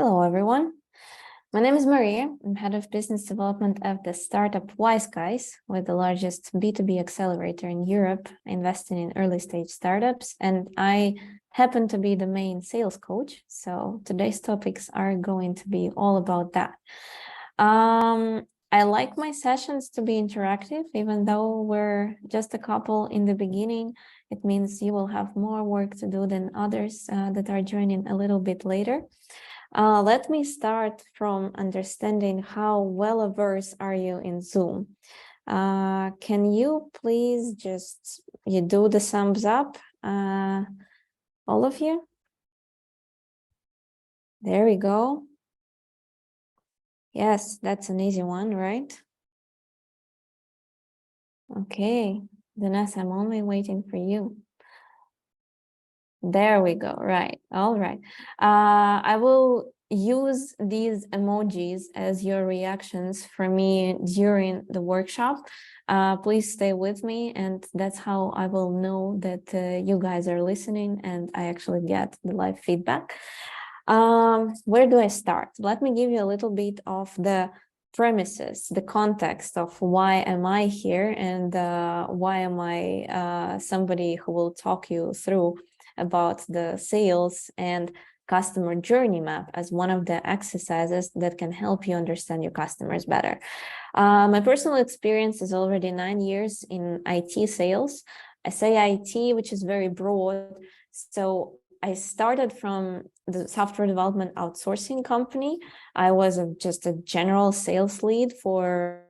Hello, everyone. My name is Mariia. I'm head of business development of the startup Wise Guys, with the largest B2B accelerator in Europe, investing in early stage startups. And I happen to be the main sales coach. So today's topics are going to be all about that. I like my sessions to be interactive, even though we're just a couple in the beginning. It means you will have more work to do than others that are joining a little bit later. Let me start from understanding how well versed are you in Zoom. Can you please just do the thumbs up, all of you? There we go. Yes, that's an easy one, right? Okay, Vanessa, I'm only waiting for you. There we go. Right. All right. I will use these emojis as your reactions for me during the workshop. Please stay with me, and that's how I will know that you guys are listening and I actually get the live feedback. Where do I start? Let me give you a little bit of the premises, the context of why am I here and why am I somebody who will talk you through about the sales and customer journey map as one of the exercises that can help you understand your customers better. My personal experience is already 9 years in IT sales. I say IT, which is very broad. So I started from the software development outsourcing company. I was just a general sales lead for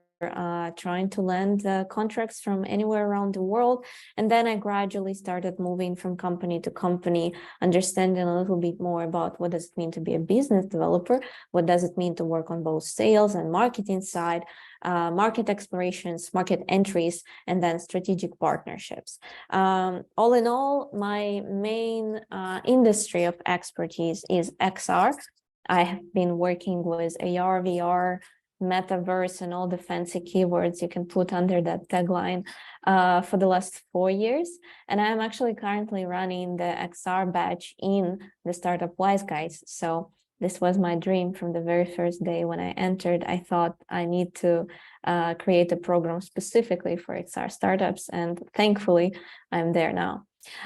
trying to land contracts from anywhere around the world. And then I gradually started moving from company to company, understanding a little bit more about what does it mean to be a business developer, what does it mean to work on both sales and marketing side, market explorations, market entries, and then strategic partnerships. All in all, my main industry of expertise is XR. I have been working with AR, VR, metaverse, and all the fancy keywords you can put under that tagline for the last 4 years. And I'm actually currently running the XR batch in the startup Wise Guys. So this was my dream from the very first day when I entered. I thought I need to create a program specifically for XR startups, and thankfully I'm there now.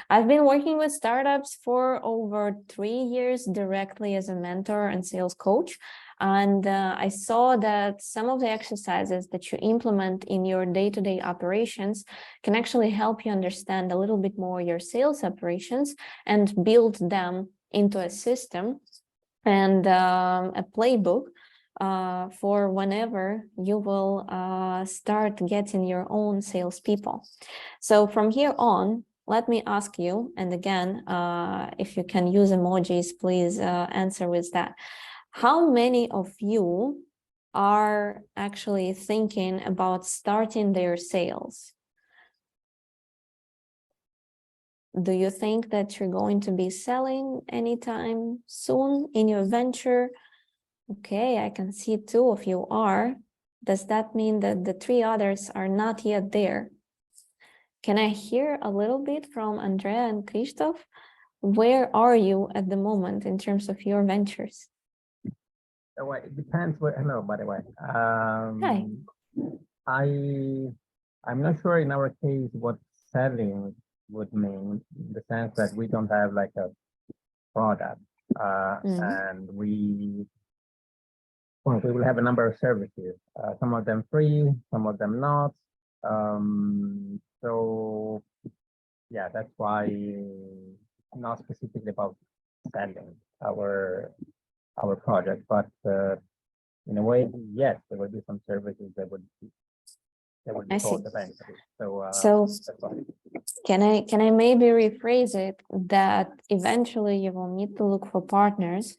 I've been working with startups for over 3 years directly as a mentor and sales coach. And I saw that some of the exercises that you implement in your day-to-day operations can actually help you understand a little bit more your sales operations and build them into a system and a playbook for whenever you will start getting your own salespeople. So from here on, let me ask you, and again, if you can use emojis, please answer with that. How many of you are actually thinking about starting their sales? Do you think that you're going to be selling anytime soon in your venture? Okay, I can see 2 of you are. Does that mean that the 3 others are not yet there? Can I hear a little bit from Andrea and Christoph? Where are you at the moment in terms of your ventures? Well, it depends where. Hello, by the way. Hi. I'm not sure in our case what selling would mean, in the sense that we don't have like a product, and we will have a number of services, some of them free, some of them not. So yeah, that's why not specifically about selling our project, but in a way, yes, there will be some services that would be sold eventually. So that's why. Can I maybe rephrase it that eventually you will need to look for partners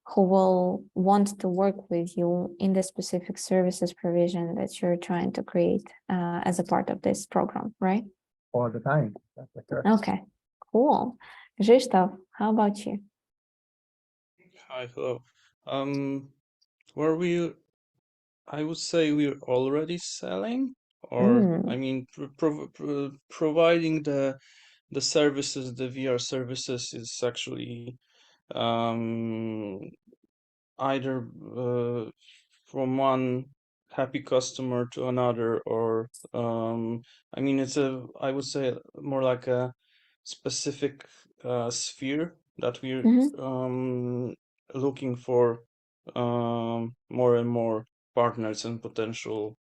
who will want to work with you in the specific services provision that you're trying to create as a part of this program, right? All the time. That's for sure. Okay, cool. Krzysztof, how about you? Hi, hello. I would say we're already selling, or I mean, providing the services, the VR services is actually either from one happy customer to another, or I mean, I would say more like a specific sphere that we're looking for more and more partners and potential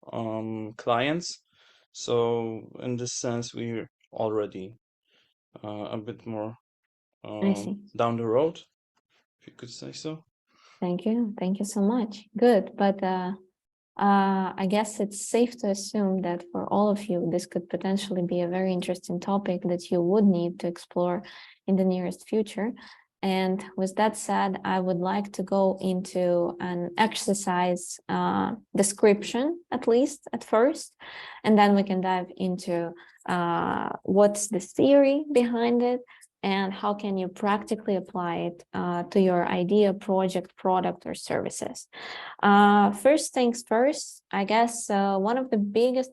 clients. So in this sense, we're already a bit more I see. down the road, if you could say so. Thank you. Thank you so much. Good. But I guess it's safe to assume that for all of you, this could potentially be a very interesting topic that you would need to explore in the nearest future. And with that said, I would like to go into an exercise description, at least at first, and then we can dive into what's the theory behind it and how can you practically apply it to your idea, project, product, or services. First things first, I guess one of the biggest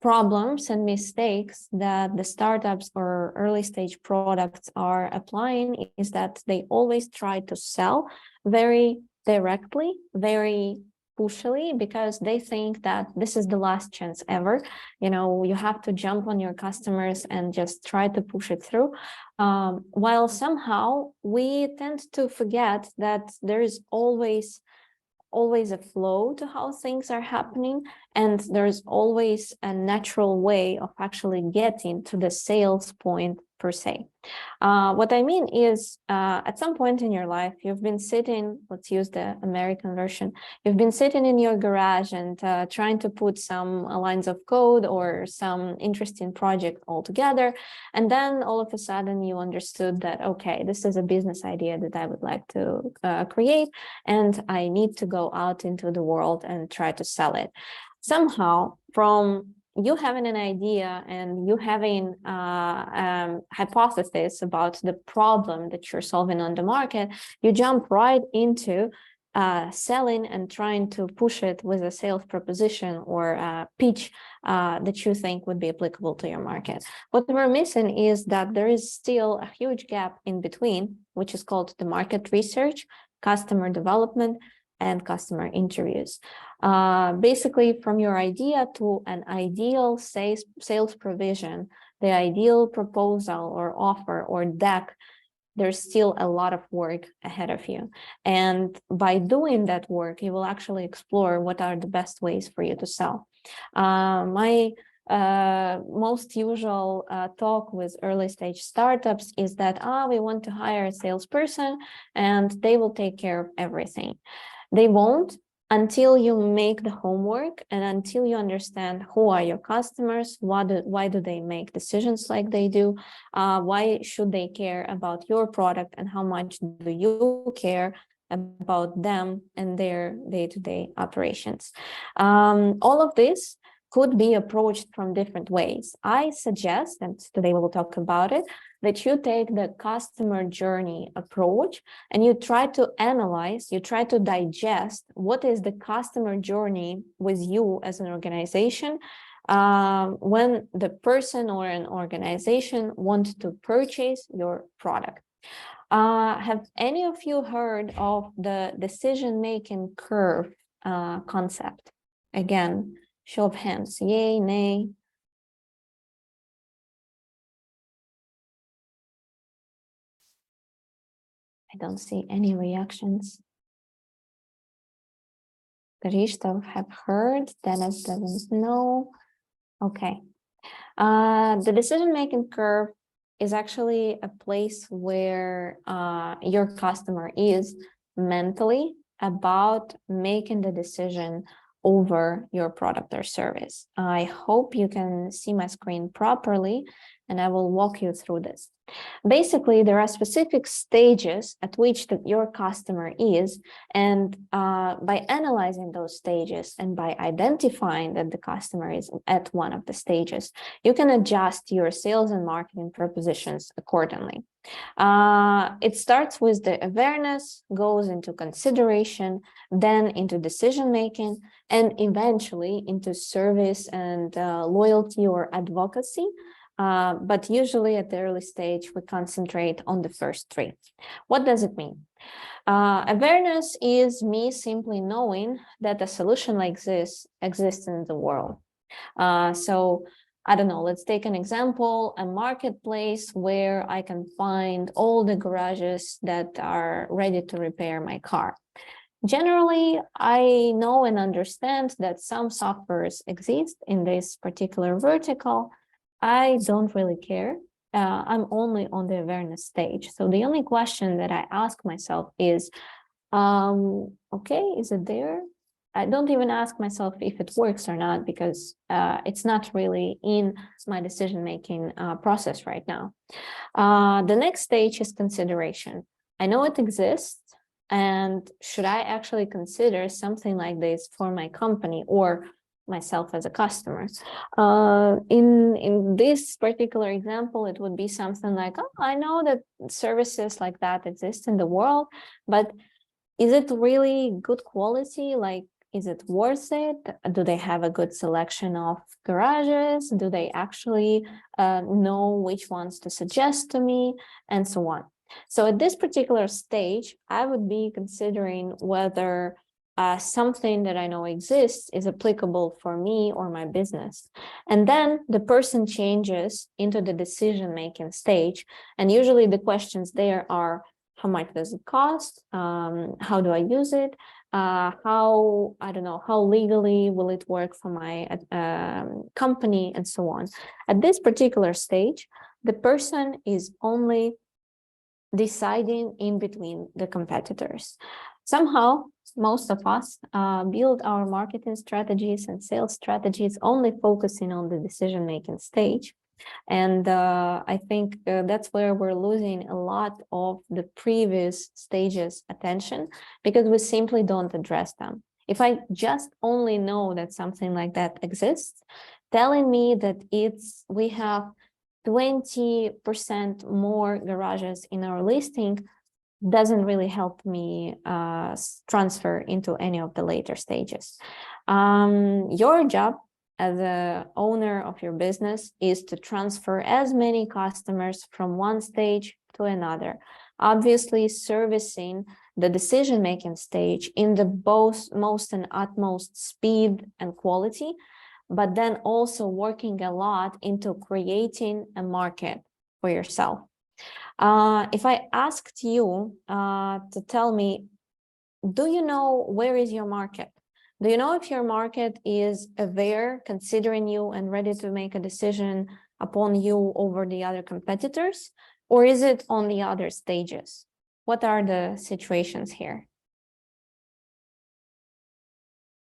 problems and mistakes that the startups or early stage products are applying is that they always try to sell very directly, very pushily, because they think that this is the last chance ever. You know, you have to jump on your customers and just try to push it through. While somehow we tend to forget that there is always a flow to how things are happening, and there's always a natural way of actually getting to the sales point per se. What I mean is, at some point in your life, you've been sitting, let's use the American version, you've been sitting in your garage and trying to put some lines of code or some interesting project all together. And then all of a sudden you understood that, okay, this is a business idea that I would like to create, and I need to go out into the world and try to sell it. Somehow, from you having an idea and you having hypothesis about the problem that you're solving on the market, you jump right into selling and trying to push it with a sales proposition or a pitch that you think would be applicable to your market. What we're missing is that there is still a huge gap in between, which is called the market research, customer development, and customer interviews. Basically, from your idea to an ideal sales provision, the ideal proposal or offer or deck, there's still a lot of work ahead of you. And by doing that work, you will actually explore what are the best ways for you to sell. My most usual talk with early stage startups is that, we want to hire a salesperson and they will take care of everything. They won't until you make the homework and until you understand who are your customers, why do they make decisions like they do, why should they care about your product, and how much do you care about them and their day-to-day operations. All of this could be approached from different ways. I suggest, and today we will talk about it, that you take the customer journey approach and you try to analyze, you try to digest what is the customer journey with you as an organization when the person or an organization wants to purchase your product. Have any of you heard of the decision-making curve concept? Again, show of hands, yay, nay. I don't see any reactions. Krzysztof have heard, Dennis doesn't know. Okay. The decision-making curve is actually a place where your customer is mentally about making the decision over your product or service. I hope you can see my screen properly, and I will walk you through this. Basically, there are specific stages at which your customer is, and by analyzing those stages and by identifying that the customer is at one of the stages, you can adjust your sales and marketing propositions accordingly. It starts with the awareness, goes into consideration, then into decision-making, and eventually into service and loyalty or advocacy. but usually at the early stage, we concentrate on the first three. What does it mean? Awareness is me simply knowing that a solution like this exists in the world. So I don't know, let's take an example, a marketplace where I can find all the garages that are ready to repair my car. Generally, I know and understand that some softwares exist in this particular vertical. I don't really care. I'm only on the awareness stage. So the only question that I ask myself is, okay, is it there? I don't even ask myself if it works or not, because it's not really in my decision-making process right now. The next stage is consideration. I know it exists, and should I actually consider something like this for my company or myself as a customer? In this particular example, it would be something like, oh, I know that services like that exist in the world, but is it really good quality? Like, is it worth it? Do they have a good selection of garages? Do they actually know which ones to suggest to me, and so on? So at this particular stage, I would be considering whether something that I know exists is applicable for me or my business. And then the person changes into the decision-making stage. And usually the questions there are, how much does it cost? How do I use it? How, I don't know, how legally will it work for my company, and so on. At this particular stage, the person is only deciding in between the competitors. Somehow, most of us build our marketing strategies and sales strategies only focusing on the decision-making stage. And I think that's where we're losing a lot of the previous stages' attention, because we simply don't address them. If I just only know that something like that exists, telling me that we have 20% more garages in our listing doesn't really help me transfer into any of the later stages. Your job as a owner of your business is to transfer as many customers from one stage to another, obviously servicing the decision-making stage in the most and utmost speed and quality, but then also working a lot into creating a market for yourself. If I asked you to tell me, do you know where is your market? Do you know if your market is aware, considering you, and ready to make a decision upon you over the other competitors? Or is it on the other stages? What are the situations here?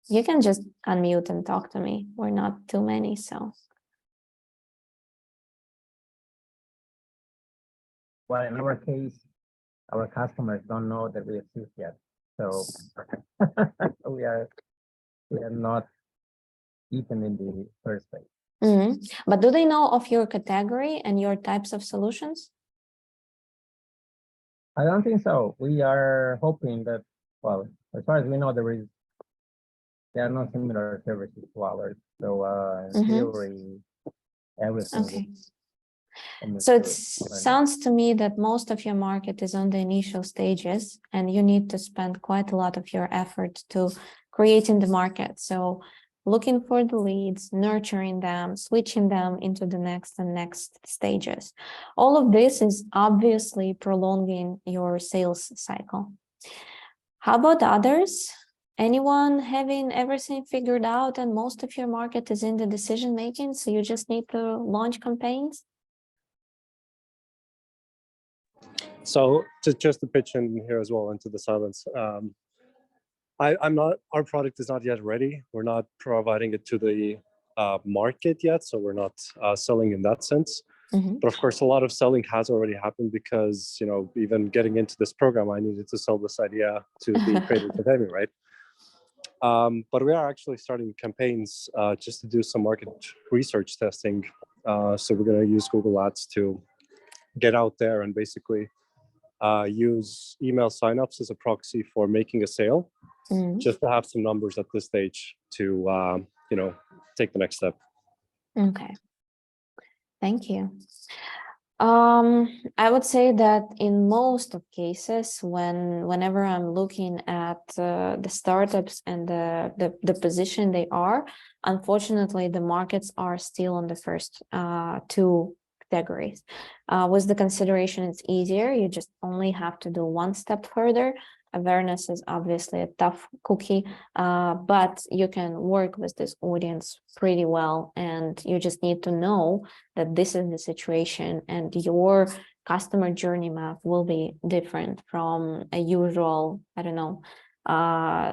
You can just unmute and talk to me. We're not too many, so. Well, in our case, our customers don't know that we exist yet. So we are not even in the first place. But do they know of your category and your types of solutions? I don't think so. We are hoping that, well, as far as we know, there are no similar services to ours. So in theory, everything. Okay. So it sounds to me that most of your market is on the initial stages, and you need to spend quite a lot of your effort to creating the market. So looking for the leads, nurturing them, switching them into the next and next stages. All of this is obviously prolonging your sales cycle. How about others? Anyone having everything figured out and most of your market is in the decision making, so you just need to launch campaigns? So just to pitch in here as well into the silence, our product is not yet ready. We're not providing it to the market yet, so we're not selling in that sense. But of course, a lot of selling has already happened because, you know, even getting into this program, I needed to sell this idea to the creators academy, right? But we are actually starting campaigns just to do some market research testing. So we're going to use Google Ads to get out there and basically use email signups as a proxy for making a sale, just to have some numbers at this stage to, you know, take the next step. Okay. Thank you. I would say that in most of cases, whenever I'm looking at the startups and the position they are, unfortunately, the markets are still on the first two categories. With the consideration, it's easier. You just only have to do one step further. Awareness is obviously a tough cookie, but you can work with this audience pretty well, and you just need to know that this is the situation, and your customer journey map will be different from a usual, I don't know,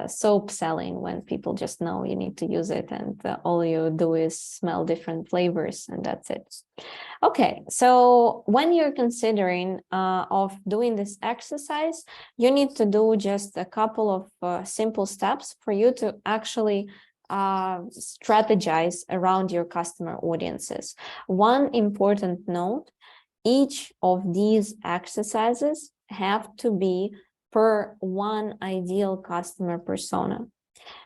soap selling, when people just know you need to use it, and all you do is smell different flavors, and that's it. Okay, so when you're considering of doing this exercise, you need to do just a couple of simple steps for you to actually strategize around your customer audiences. One important note, each of these exercises have to be per one ideal customer persona.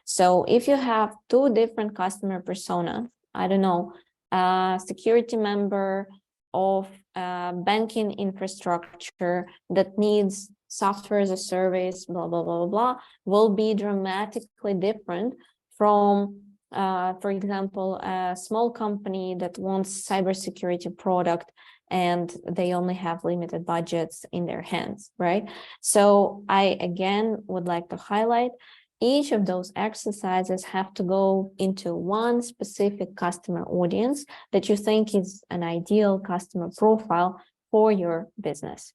So if you have two different customer personas, I don't know, a security member of banking infrastructure that needs software as a service, blah, blah, blah, blah, will be dramatically different from, for example, a small company that wants cybersecurity product and they only have limited budgets in their hands, right? So I, again, would like to highlight each of those exercises have to go into one specific customer audience that you think is an ideal customer profile for your business.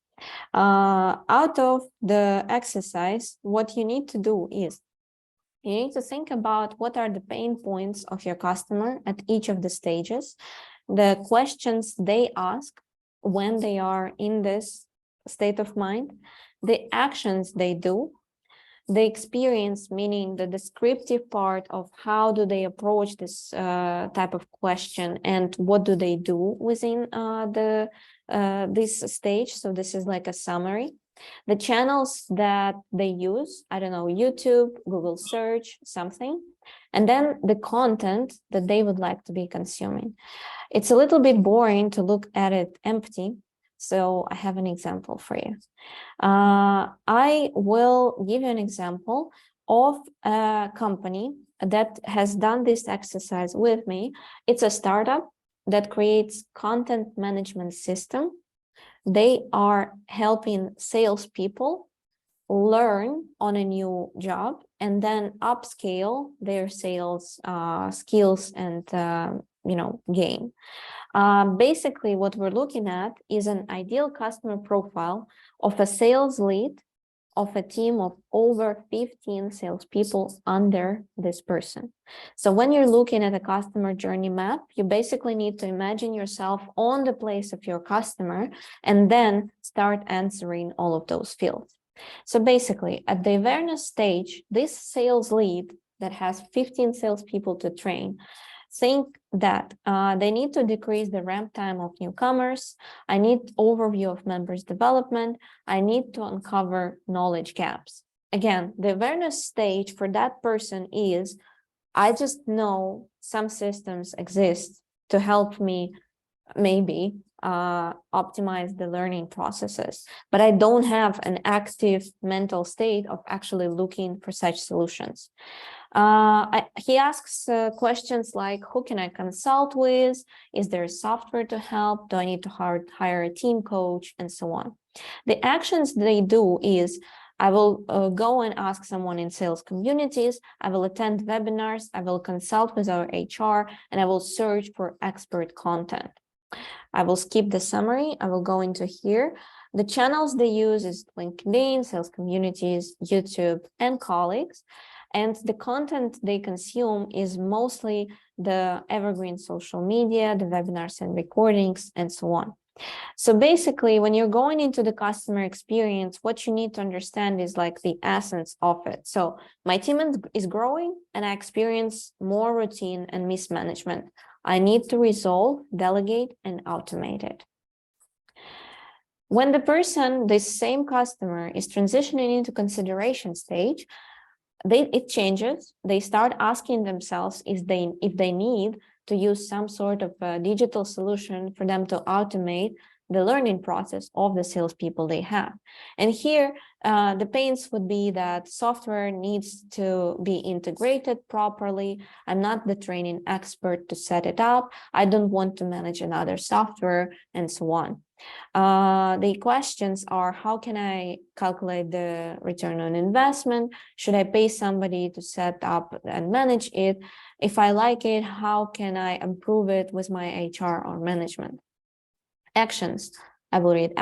Out of the exercise, what you need to do is you need to think about what are the pain points of your customer at each of the stages, the questions they ask when they are in this state of mind, the actions they do, the experience, meaning the descriptive part of how do they approach this type of question and what do they do within this stage. So this is like a summary. The channels that they use, I don't know, YouTube, Google search, something. And then the content that they would like to be consuming. It's a little bit boring to look at it empty. So I have an example for you. I will give you an example of a company that has done this exercise with me. It's a startup that creates content management system. They are helping salespeople learn on a new job and then upscale their sales skills and gain. Basically, what we're looking at is an ideal customer profile of a sales lead of a team of over 15 salespeople under this person. So when you're looking at a customer journey map, you basically need to imagine yourself on the place of your customer and then start answering all of those fields. So basically, at the awareness stage, this sales lead that has 15 salespeople to train, think that they need to decrease the ramp time of newcomers. I need overview of members development. I need to uncover knowledge gaps. Again, the awareness stage for that person is, I just know some systems exist to help me maybe optimize the learning processes, but I don't have an active mental state of actually looking for such solutions. He asks questions like, who can I consult with? Is there software to help? Do I need to hire a team coach? And so on. The actions they do is, I will go and ask someone in sales communities, I will attend webinars, I will consult with our HR, and I will search for expert content. I will skip the summary. I will go into here. The channels they use is LinkedIn, sales communities, YouTube, and colleagues. And the content they consume is mostly the evergreen social media, the webinars and recordings, and so on. So basically, when you're going into the customer experience, what you need to understand is like the essence of it. So my team is growing and I experience more routine and mismanagement. I need to resolve, delegate, and automate it. When the person, this same customer, is transitioning into consideration stage, it changes. They start asking themselves if they need to use some sort of a digital solution for them to automate the learning process of the salespeople they have. And here, the pains would be that software needs to be integrated properly. I'm not the training expert to set it up. I don't want to manage another software and so on. The questions are, how can I calculate the return on investment? Should I pay somebody to set up and manage it? If I like it, how can I improve it with my HR or management? Actions. I will read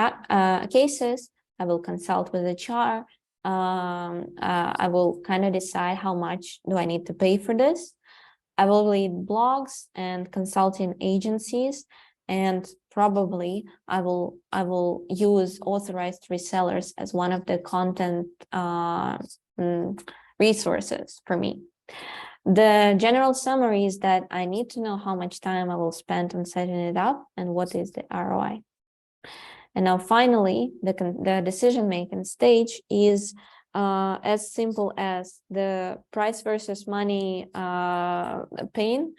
cases. I will consult with HR. I will kind of decide how much do I need to pay for this. I will read blogs and consulting agencies, and probably I will use authorized resellers as one of the content resources for me. The general summary is that I need to know how much time I will spend on setting it up and what is the ROI. And now finally, the decision-making stage is as simple as the price versus money pain,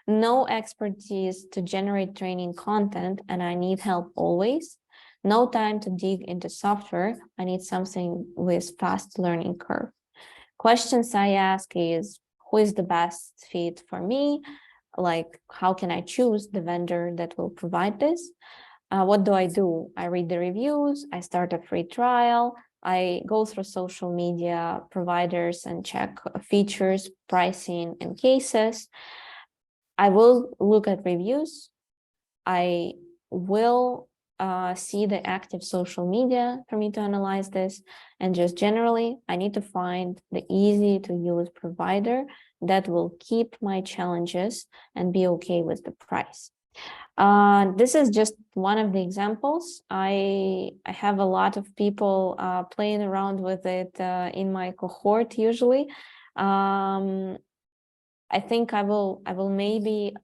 no expertise to generate training content, and I need help always. No time to dig into software. I need something with fast learning curve. Questions I ask is, who is the best fit for me? Like, how can I choose the vendor that will provide this? What do? I read the reviews, I start a free trial, I go through social media providers and check features, pricing, and cases. I will look at reviews. I will see the active social media for me to analyze this. And just generally, I need to find the easy to use provider that will keep my challenges and be okay with the price. This is just one of the examples. I have a lot of people playing around with it in my cohort usually. I think I will maybe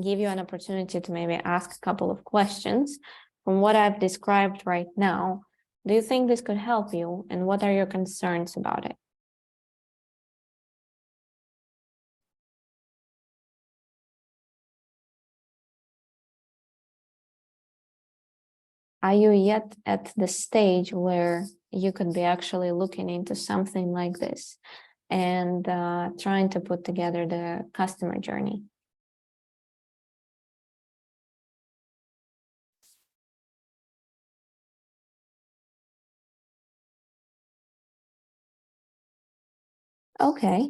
give you an opportunity to maybe ask a couple of questions. From what I've described right now, do you think this could help you, and what are your concerns about it? Are you yet at the stage where you could be actually looking into something like this and trying to put together the customer journey? Okay.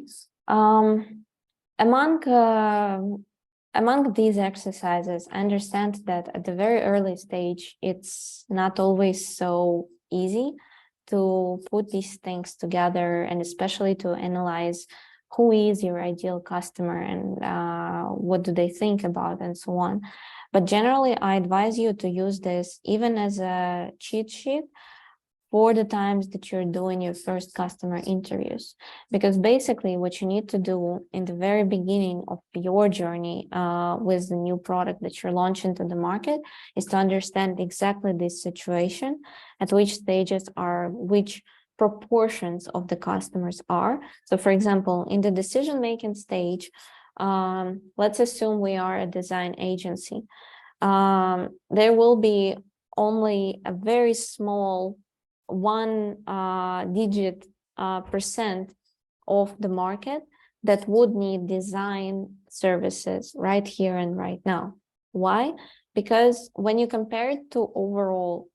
Among these exercises, I understand that at the very early stage, it's not always so easy to put these things together, and especially to analyze who is your ideal customer and what do they think about and so on. But generally, I advise you to use this even as a cheat sheet for the times that you're doing your first customer interviews, because basically what you need to do in the very beginning of your journey with the new product that you're launching to the market is to understand exactly this situation, at which stages are which proportions of the customers are. So for example, in the decision-making stage, let's assume we are a design agency. There will be only a very small one digit percent of the market that would need design services right here and right now. Why? Because when you compare it to overall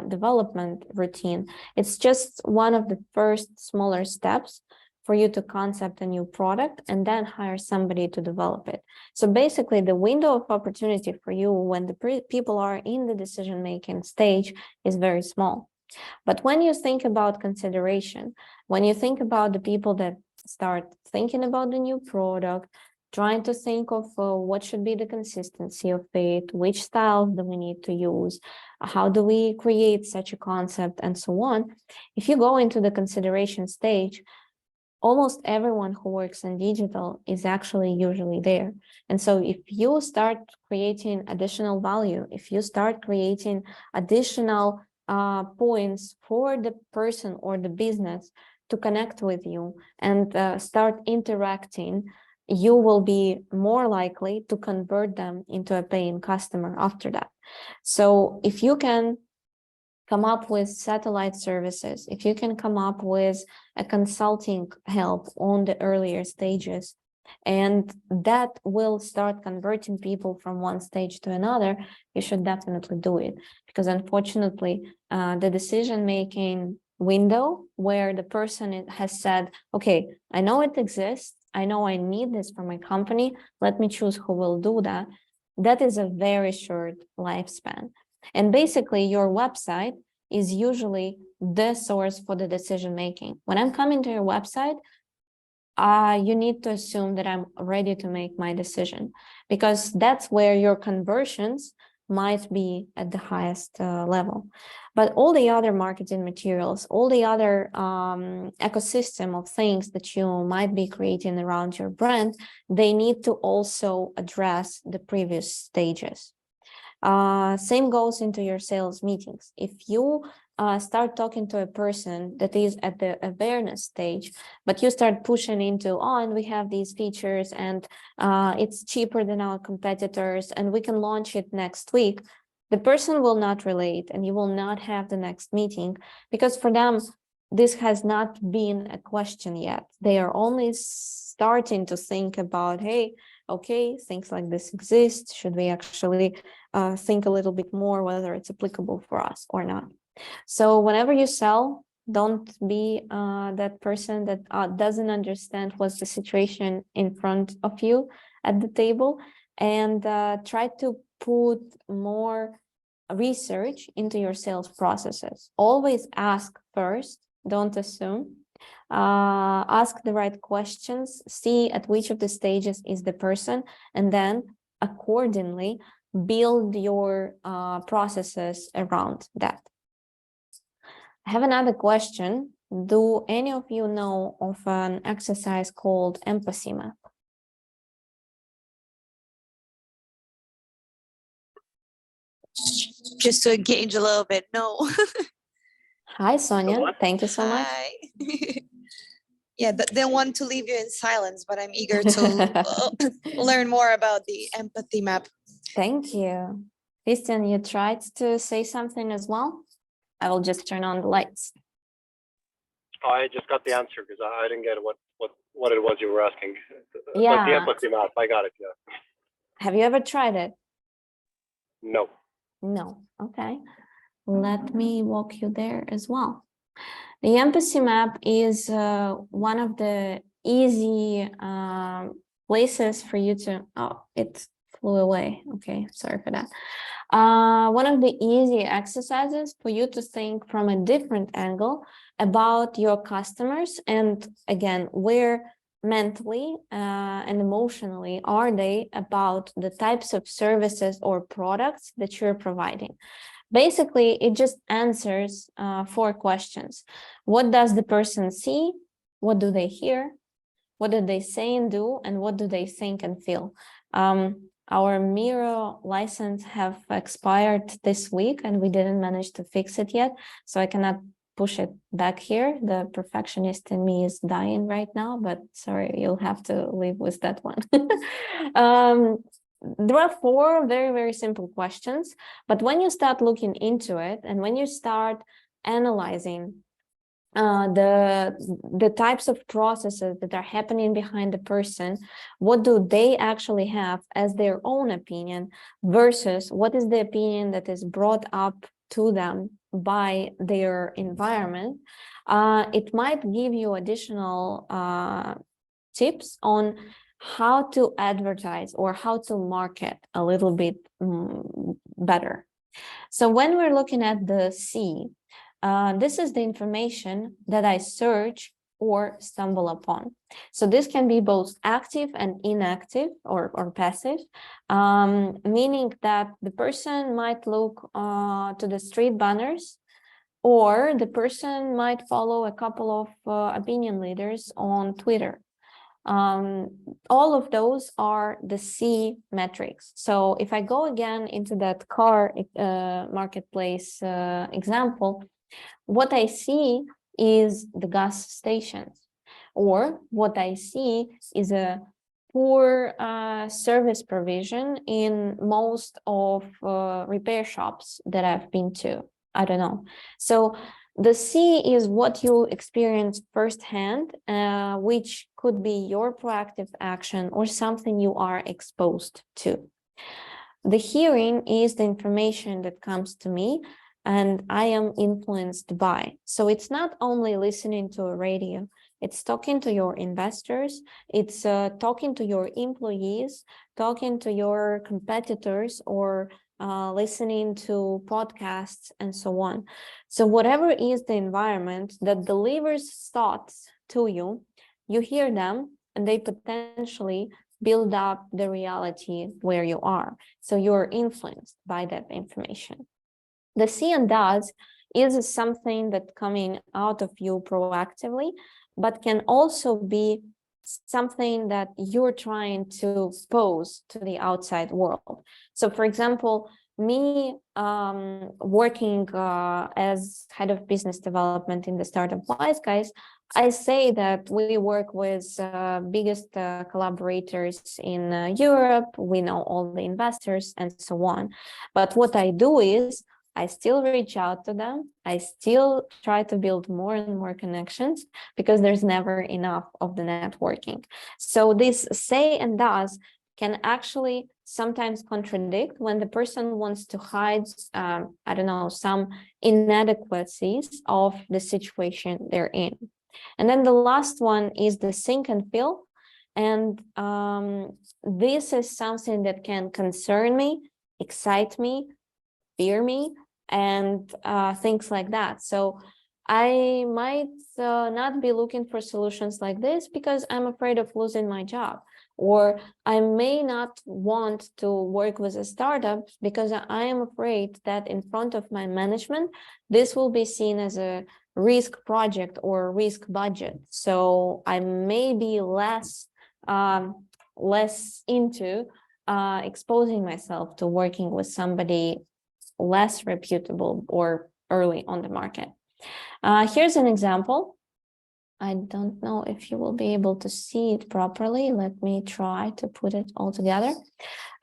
development routine, it's just one of the first smaller steps for you to concept a new product and then hire somebody to develop it. So basically, the window of opportunity for you when the people are in the decision-making stage is very small. But when you think about consideration, when you think about the people that start thinking about the new product, trying to think of what should be the consistency of it, which styles do we need to use, how do we create such a concept, and so on. If you go into the consideration stage, almost everyone who works in digital is actually usually there. And so if you start creating additional value, if you start creating additional points for the person or the business to connect with you and start interacting you will be more likely to convert them into a paying customer after that. So if you can come up with satellite services, if you can come up with a consulting help on the earlier stages, and that will start converting people from one stage to another, you should definitely do it. Because unfortunately, the decision-making window where the person has said, okay, I know it exists, I know I need this for my company, let me choose who will do that, that is a very short lifespan. And basically, your website is usually the source for the decision making. When I'm coming to your website, you need to assume that I'm ready to make my decision, because that's where your conversions might be at the highest level. But all the other marketing materials, all the other ecosystem of things that you might be creating around your brand, they need to also address the previous stages. Same goes into your sales meetings. If you start talking to a person that is at the awareness stage, but you start pushing into, oh, and we have these features, and it's cheaper than our competitors, and we can launch it next week, the person will not relate, and you will not have the next meeting, because for them, this has not been a question yet. They are only starting to think about, hey, okay, things like this exist. Should we actually think a little bit more whether it's applicable for us or not? So whenever you sell, don't be that person that doesn't understand what's the situation in front of you at the table, and try to put more research into your sales processes. Always ask first, don't assume. Ask the right questions, see at which of the stages is the person, and then accordingly build your processes around that. I have another question. Do any of you know of an exercise called empathy map? Just to engage a little bit, no. Hi, Sonia. Thank you so much. Hi. Yeah, they want to leave you in silence, but I'm eager to learn more about the empathy map. Thank you. Christian, you tried to say something as well? I will just turn on the lights. I just got the answer because I didn't get what it was you were asking. Yeah. But the empathy map, I got it, yeah. Have you ever tried it? No. No. Okay. Let me walk you there as well. The empathy map is one of the easy places for you to, oh, it flew away. Okay, sorry for that. One of the easy exercises for you to think from a different angle about your customers, and again, where mentally and emotionally are they about the types of services or products that you're providing. Basically, it just answers 4 questions. What does the person see? What do they hear? What do they say and do? And what do they think and feel? Our Miro license have expired this week, and we didn't manage to fix it yet. So I cannot push it back here. The perfectionist in me is dying right now, but sorry, you'll have to live with that one. There are 4 very, very simple questions, but when you start looking into it and when you start analyzing the types of processes that are happening behind the person, what do they actually have as their own opinion versus what is the opinion that is brought up to them by their environment, it might give you additional tips on how to advertise or how to market a little bit better. So when we're looking at the C, this is the information that I search or stumble upon. So this can be both active and inactive or passive, meaning that the person might look to the street banners, or the person might follow a couple of opinion leaders on Twitter. All of those are the C metrics. So if I go again into that car marketplace example, what I see is the gas stations, or what I see is a poor service provision in most of repair shops that I've been to. I don't know. So the C is what you experience firsthand, which could be your proactive action or something you are exposed to. The hearing is the information that comes to me and I am influenced by. So it's not only listening to a radio, it's talking to your investors, it's talking to your employees, talking to your competitors, or listening to podcasts and so on. So whatever is the environment that delivers thoughts to you, you hear them and they potentially build up the reality where you are. So you're influenced by that information. The see and does is something that coming out of you proactively, but can also be something that you're trying to pose to the outside world. So for example, me working as head of business development in the startup Wise Guys, I say that we work with biggest collaborators in Europe. We know all the investors and so on. But what I do is I still reach out to them. I still try to build more and more connections because there's never enough of the networking. So this say and does can actually sometimes contradict when the person wants to hide, I don't know, some inadequacies of the situation they're in. And then the last one is the think and feel. And this is something that can concern me, excite me, fear me, and things like that. So I might not be looking for solutions like this because I'm afraid of losing my job, or I may not want to work with a startup because I am afraid that in front of my management, this will be seen as a risk project or risk budget. So I may be less into exposing myself to working with somebody less reputable or early on the market. Here's an example. I don't know if you will be able to see it properly. Let me try to put it all together.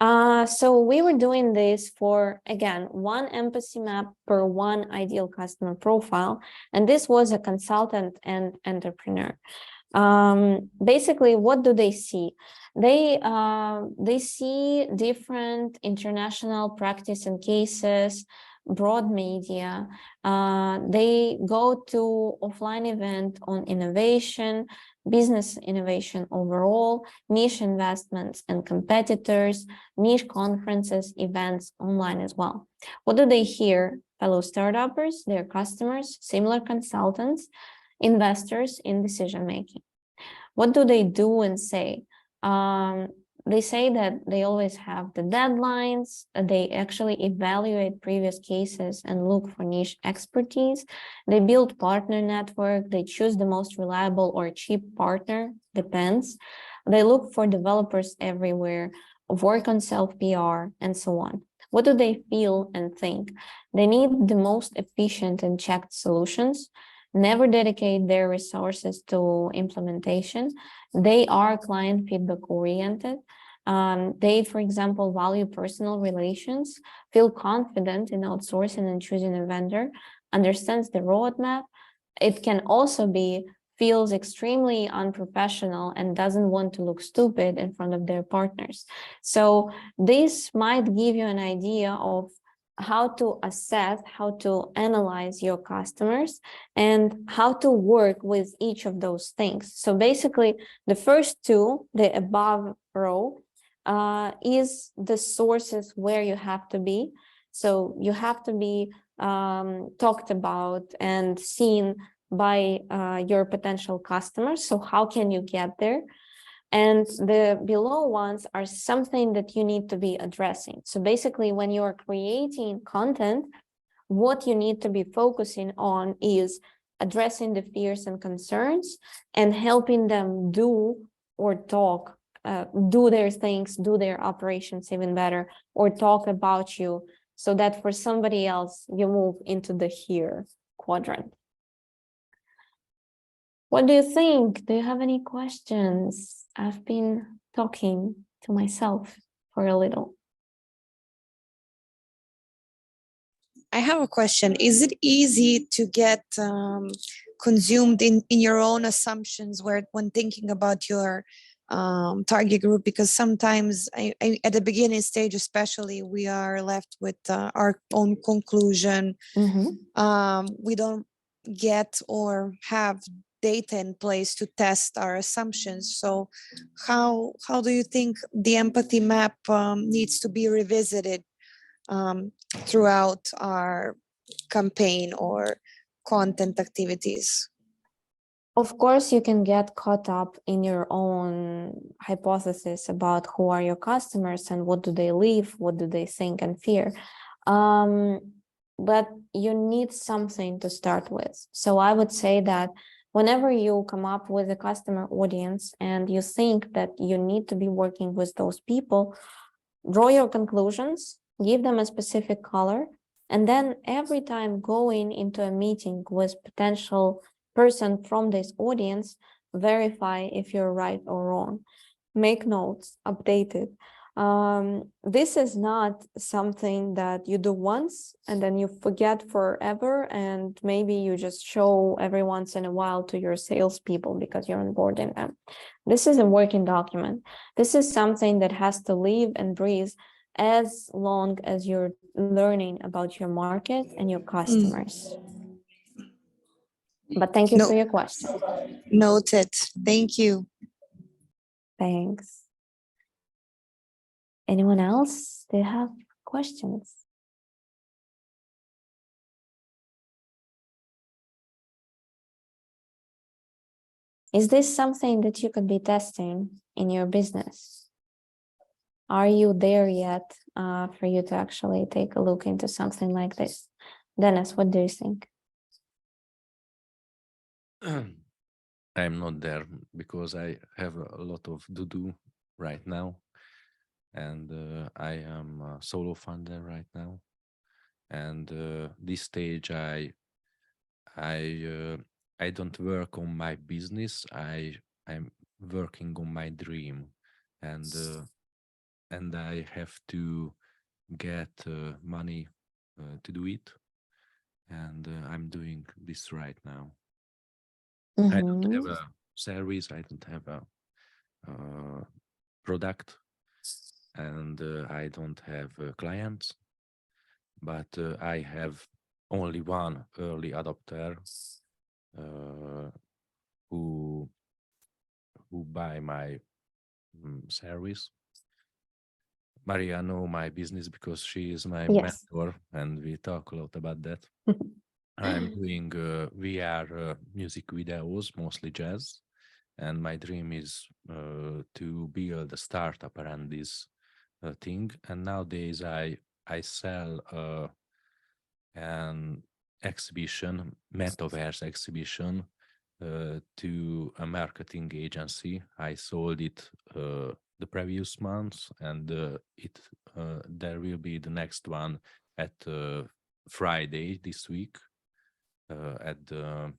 So we were doing this for, again, one empathy map per one ideal customer profile. And this was a consultant and entrepreneur. Basically, what do they see? They see different international practice and cases, broad media. They go to offline event on innovation, business innovation overall, niche investments and competitors, niche conferences, events online as well. What do they hear? Fellow startuppers, their customers, similar consultants, investors in decision making. What do they do and say? They say that they always have the deadlines. They actually evaluate previous cases and look for niche expertise. They build partner network. They choose the most reliable or cheap partner, depends. They look for developers everywhere, work on self-PR, and so on. What do they feel and think? They need the most efficient and checked solutions, never dedicate their resources to implementation. They are client feedback oriented. They, for example, value personal relations, feel confident in outsourcing and choosing a vendor, understands the roadmap. It can also be feels extremely unprofessional and doesn't want to look stupid in front of their partners. So this might give you an idea of how to assess, how to analyze your customers, and how to work with each of those things. So basically, the first two, the above row, is the sources where you have to be. So you have to be talked about and seen by your potential customers. So how can you get there? And the below ones are something that you need to be addressing. So basically, when you are creating content, what you need to be focusing on is addressing the fears and concerns and helping them do or talk, do their things, do their operations even better, or talk about you so that for somebody else, you move into the here quadrant. What do you think? Do you have any questions? I've been talking to myself for a little. I have a question. Is it easy to get consumed in your own assumptions when thinking about your target group? Because sometimes at the beginning stage, especially, we are left with our own conclusion. We don't get or have data in place to test our assumptions. So how do you think the empathy map needs to be revisited throughout our campaign or content activities? Of course, you can get caught up in your own hypothesis about who are your customers and what do they live, what do they think and fear. But you need something to start with. So I would say that whenever you come up with a customer audience and you think that you need to be working with those people, draw your conclusions, give them a specific color, and then every time going into a meeting with potential person from this audience, verify if you're right or wrong. Make notes, update it. This is not something that you do once and then you forget forever, and maybe you just show every once in a while to your salespeople because you're onboarding them. This is a working document. This is something that has to live and breathe as long as you're learning about your market and your customers. But thank you for your question. Noted. Thank you. Thanks. Anyone else? Do you have questions? Is this something that you could be testing in your business? Are you there yet for you to actually take a look into something like this? Dennis, what do you think? I'm not there because I have a lot of to do right now, and I am a solo funder right now. And this stage, I don't work on my business. I'm working on my dream, and I have to get money to do it, and I'm doing this right now. I don't have a service. I don't have a product, and I don't have clients, but I have only one early adopter who buy my service. Mariia know my business because she is my mentor, and we talk a lot about that. I'm doing VR music videos, mostly jazz, and my dream is to build a startup around this thing. And nowadays, I sell an exhibition, metaverse exhibition, to a marketing agency. I sold it the previous month, and there will be the next one at Friday this week at the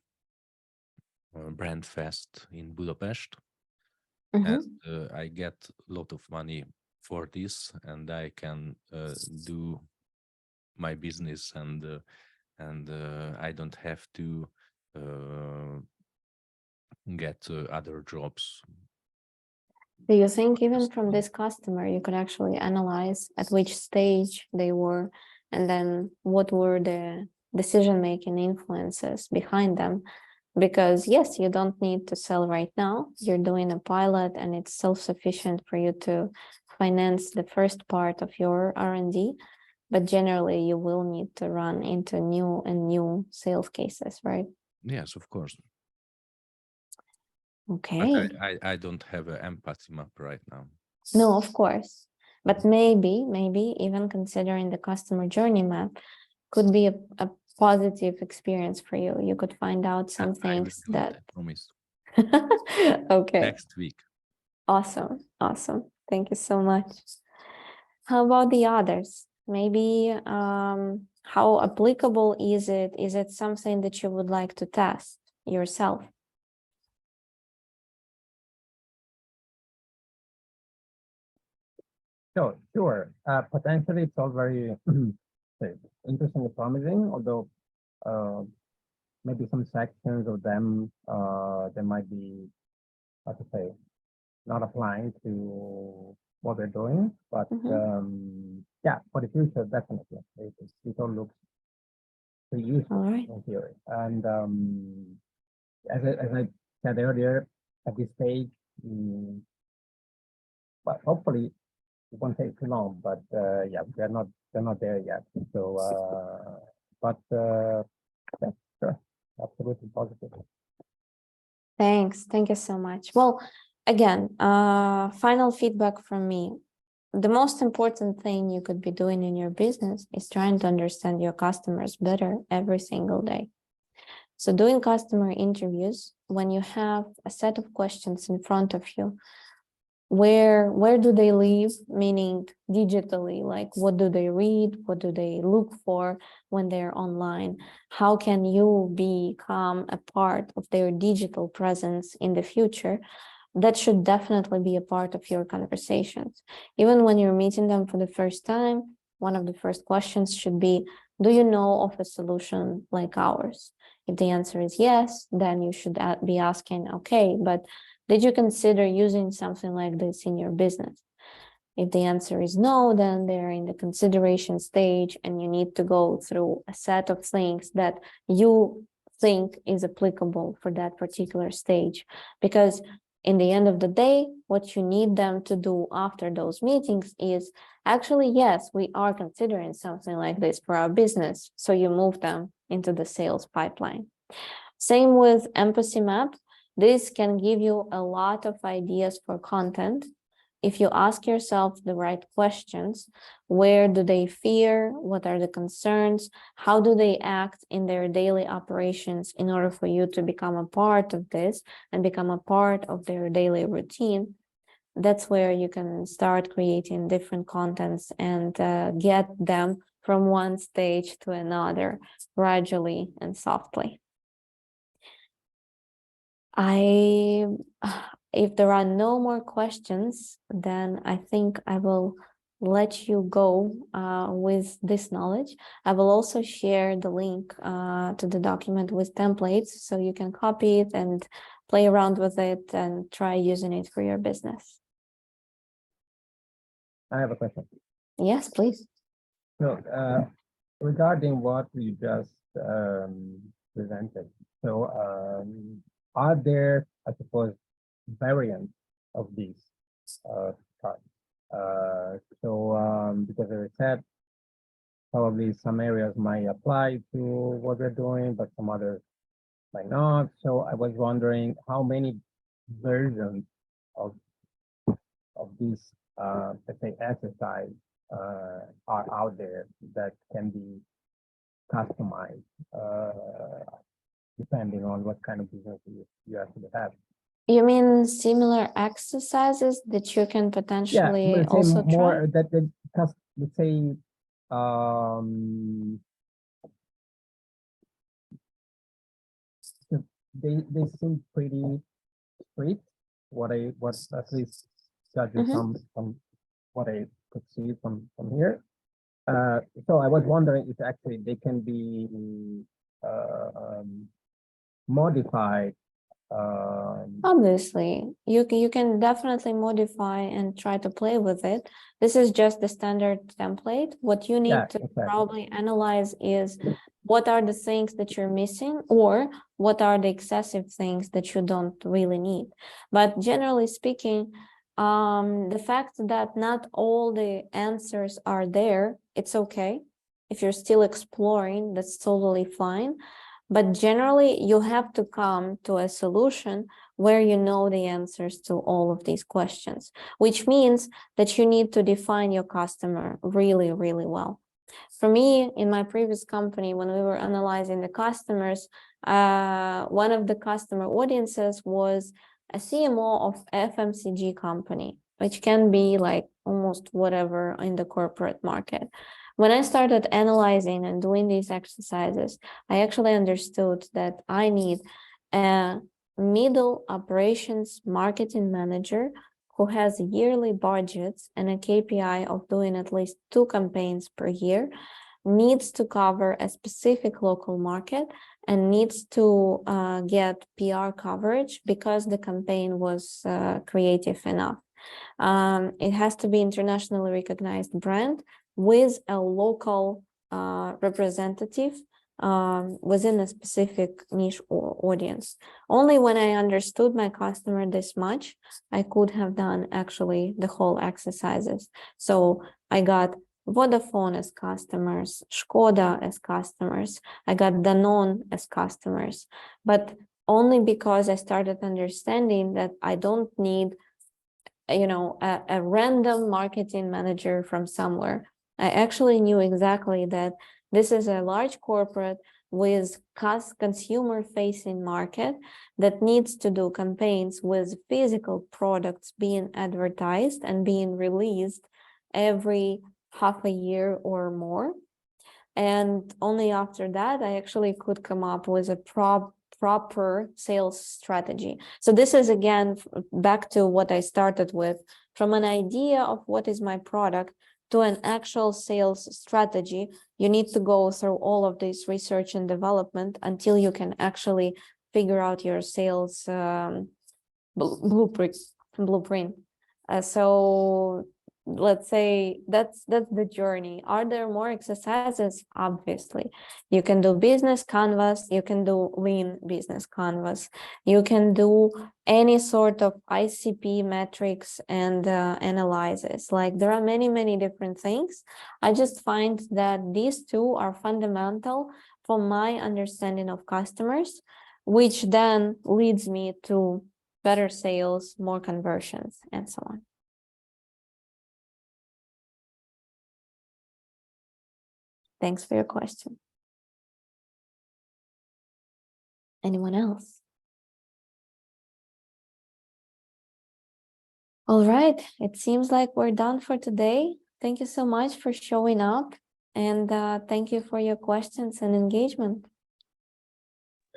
Brand Fest in Budapest. And I get a lot of money for this, and I can do my business, and I don't have to get other jobs. Do you think even from this customer, you could actually analyze at which stage they were, and then what were the decision-making influences behind them? Because yes, you don't need to sell right now. You're doing a pilot and it's self-sufficient for you to finance the first part of your R&D, but generally you will need to run into new sales cases, right? Yes, of course. Okay. But I don't have an empathy map right now. No, of course. But maybe even considering the customer journey map could be a positive experience for you. You could find out some things that... I promise. Okay. Next week. Awesome. Thank you so much. How about the others? Maybe how applicable is it? Is it something that you would like to test yourself? Sure. Potentially, it's all very say, interesting and promising. Although maybe some sections of them they might be, how to say, not applying to what they're doing. But yeah, for the future, definitely, it all looks pretty useful All right. in theory. And as I said earlier, at this stage, but hopefully it won't take too long. But yeah, they're not there yet. So, but yeah, sure, absolutely positive. Thanks. Thank you so much. Well, again, final feedback from me. The most important thing you could be doing in your business is trying to understand your customers better every single day. So doing customer interviews, when you have a set of questions in front of you, where do they live, meaning digitally, like what do they read, what do they look for when they're online, how can you become a part of their digital presence in the future, that should definitely be a part of your conversations. Even when you're meeting them for the first time, one of the first questions should be, do you know of a solution like ours? If the answer is yes, then you should be asking, okay, but did you consider using something like this in your business? If the answer is no, then they're in the consideration stage and you need to go through a set of things that you think is applicable for that particular stage. Because in the end of the day, what you need them to do after those meetings is actually, yes, we are considering something like this for our business. So you move them into the sales pipeline. Same with empathy map. This can give you a lot of ideas for content. If you ask yourself the right questions, where do they fear? What are the concerns? How do they act in their daily operations in order for you to become a part of this and become a part of their daily routine? That's where you can start creating different contents and get them from one stage to another gradually and softly. If there are no more questions, then I think I will let you go with this knowledge. I will also share the link to the document with templates, so you can copy it and play around with it and try using it for your business. I have a question. Yes, please. So, regarding what you just presented, so are there, I suppose, variants of these cards? Because as I said, probably some areas might apply to what we're doing, but some others might not. So I was wondering how many versions of these, let's say, exercise are out there that can be customized depending on what kind of business you actually have. You mean similar exercises that you can potentially let's say also more try? let's say they seem pretty strict. What at least judging from what I could see from here. So I was wondering if actually they can be modified. Obviously, you can definitely modify and try to play with it. This is just the standard template. What you need to probably analyze is what are the things that you're missing, or what are the excessive things that you don't really need. But generally speaking, the fact that not all the answers are there, it's okay. If you're still exploring, that's totally fine. But generally, you have to come to a solution where you know the answers to all of these questions, which means that you need to define your customer really, really well. For me, in my previous company, when we were analyzing the customers, one of the customer audiences was a CMO of FMCG company, which can be like almost whatever in the corporate market. When I started analyzing and doing these exercises, I actually understood that I need a middle operations marketing manager who has yearly budgets and a KPI of doing at least 2 campaigns per year needs to cover a specific local market and needs to get PR coverage because the campaign was creative enough. It has to be internationally recognized brand with a local representative within a specific niche or audience. Only when I understood my customer this much, I could have done actually the whole exercises. So I got Vodafone as customers, Skoda as customers, I got Danone as customers, but only because I started understanding that I don't need, you know, a random marketing manager from somewhere. I actually knew exactly that this is a large corporate with consumer-facing market that needs to do campaigns with physical products being advertised and being released every half a year or more. And only after that, I actually could come up with a proper sales strategy. So this is again back to what I started with, from an idea of what is my product to an actual sales strategy. You need to go through all of this research and development until you can actually figure out your sales blueprint. So let's say that's the journey. Are there more exercises? Obviously, you can do business canvas, you can do lean business canvas, you can do any sort of ICP metrics and analysis. Like there are many different things. I just find that these two are fundamental for my understanding of customers, which then leads me to better sales, more conversions, and so on. Thanks for your question. Anyone else? All right, it seems like we're done for today. Thank you so much for showing up, and thank you for your questions and engagement.